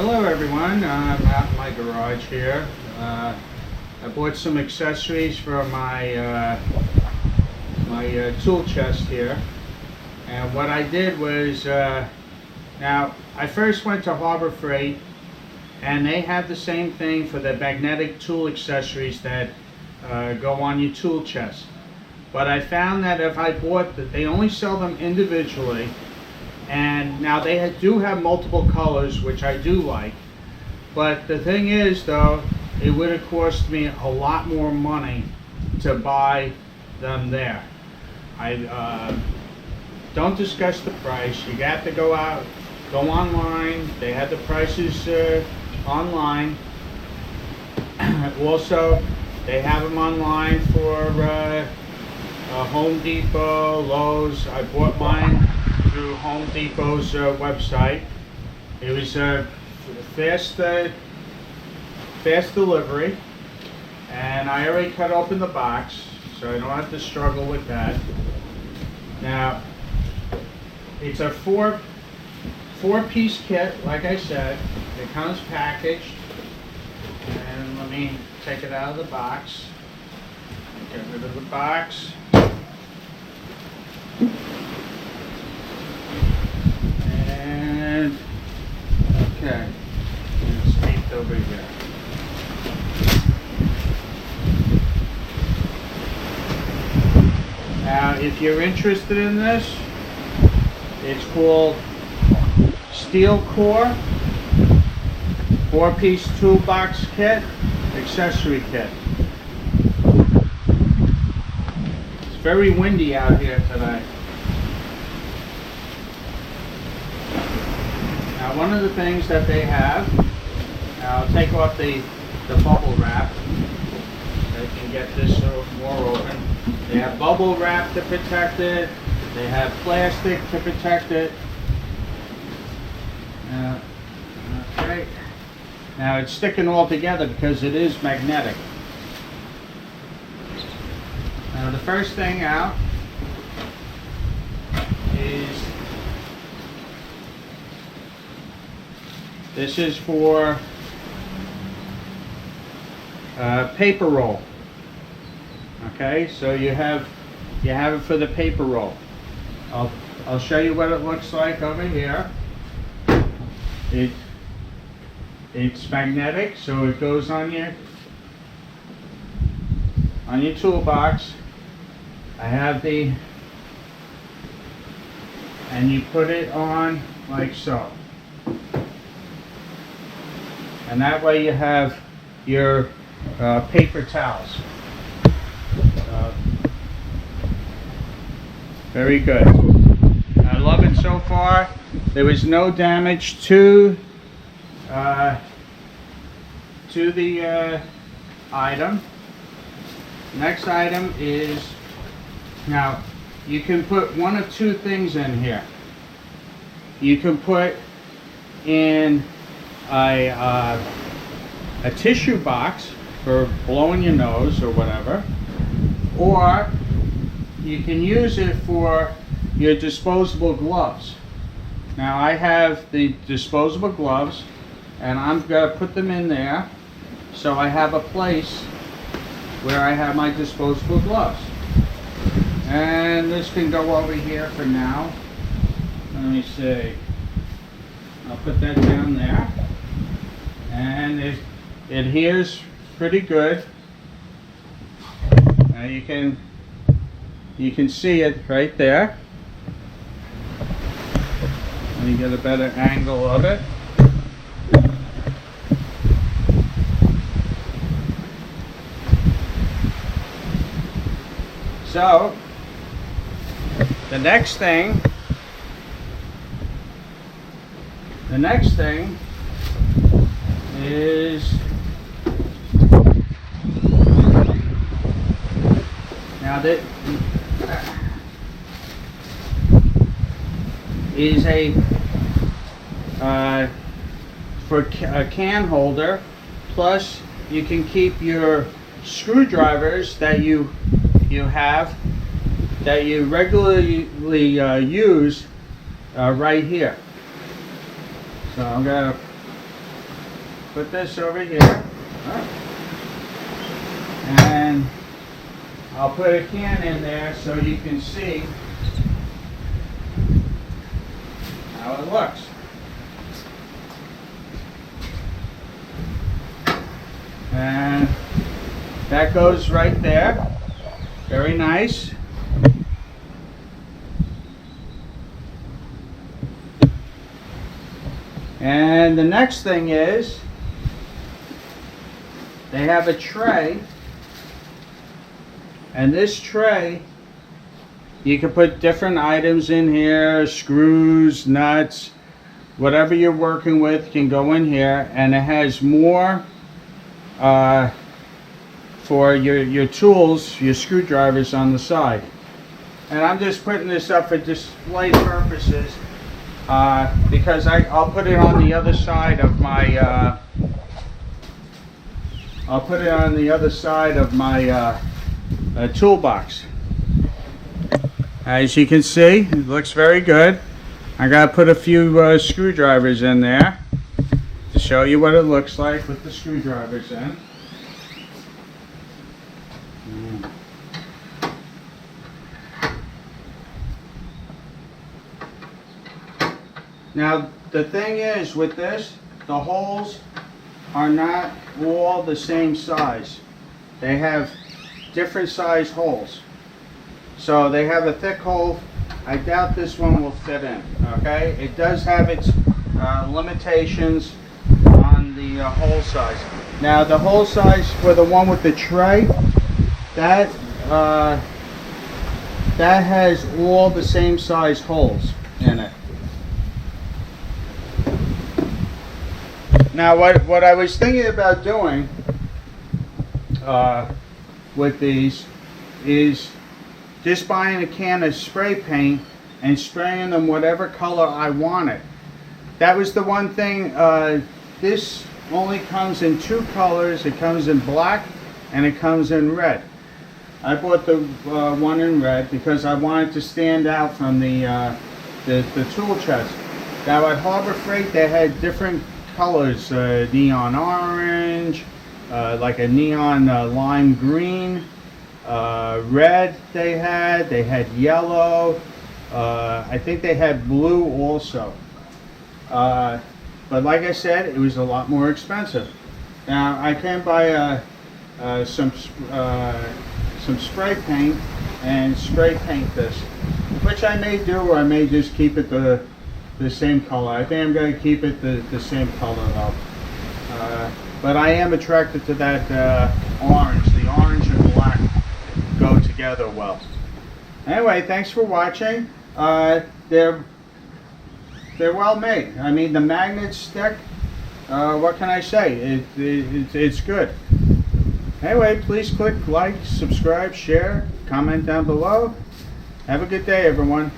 Hello everyone, I'm out in my garage here. I bought some accessories for my tool chest here, and what I did was, now I first went to Harbor Freight and they have the same thing for the magnetic tool accessories that go on your tool chest, but I found that if I bought that, they only sell them individually. And now they do have multiple colors, which I do like. But the thing is, though, it would have cost me a lot more money to buy them there. I don't discuss the price. You got to go out, go online. They have the prices online. Also, they have them online for Home Depot, Lowe's. I bought mine through Home Depot's website. It was fast delivery, and I already cut open the box, so I don't have to struggle with that. Now, it's a four-piece kit, like I said. It comes packaged, and let me take it out of the box. Get rid of the box. And okay, it's taped over here. Now, if you're interested in this, it's called Steel Core 4-piece toolbox kit, accessory kit. It's very windy out here today. Now, one of the things that they have, I'll take off the bubble wrap. I can get this more open. They have bubble wrap to protect it. They have plastic to protect it. Okay. Now it's sticking all together because it is magnetic. Now the first thing out is this is for paper roll. Okay, so you have it for the paper roll. I'll show you what it looks like over here. It's magnetic, so it goes on your toolbox. I have and you put it on like so. And that way you have your paper towels. Very good. I love it so far. There was no damage to the item. Next item is, now you can put one of two things in here. You can put in a tissue box for blowing your nose or whatever, or you can use it for your disposable gloves. Now I have the disposable gloves, and I'm going to put them in there so I have a place where I have my disposable gloves. And this can go over here for now. Let me see. I'll put that down there. And it adheres pretty good. Now you can see it right there. Let me get a better angle of it. So the next thing is, now that is a for a can holder, plus you can keep your screwdrivers that you have that you regularly use right here. So I'm gonna put this over here. And I'll put a can in there so you can see how it looks. And that goes right there. Very nice. And the next thing is they have a tray, and this tray you can put different items in here, screws, nuts, whatever you're working with can go in here, and it has more for your tools, your screwdrivers on the side. And I'm just putting this up for display purposes because I'll put it on the other side of my toolbox. As you can see, it looks very good. I gotta put a few screwdrivers in there to show you what it looks like with the screwdrivers in. Now the thing is with this, the holes are not all the same size. They have different size holes. So they have a thick hole. I doubt this one will fit in. Okay, it does have its limitations on the hole size. Now the hole size for the one with the tray, that has all the same size holes in it. Now what I was thinking about doing with these is just buying a can of spray paint and spraying them whatever color I wanted. That was the one thing. This only comes in two colors. It comes in black and it comes in red. I bought the one in red because I wanted to stand out from the tool chest. Now at Harbor Freight they had different colors, neon orange, like a neon lime green, red they had yellow, I think they had blue also. But like I said, it was a lot more expensive. Now I can buy some spray paint and spray paint this, which I may do, or I may just keep it the same color. I think I'm going to keep it the same color though. But I am attracted to that orange. The orange and black go together well. Anyway, thanks for watching. They're well made. I mean, the magnets stick. What can I say? It's good. Anyway, please click like, subscribe, share, comment down below. Have a good day, everyone.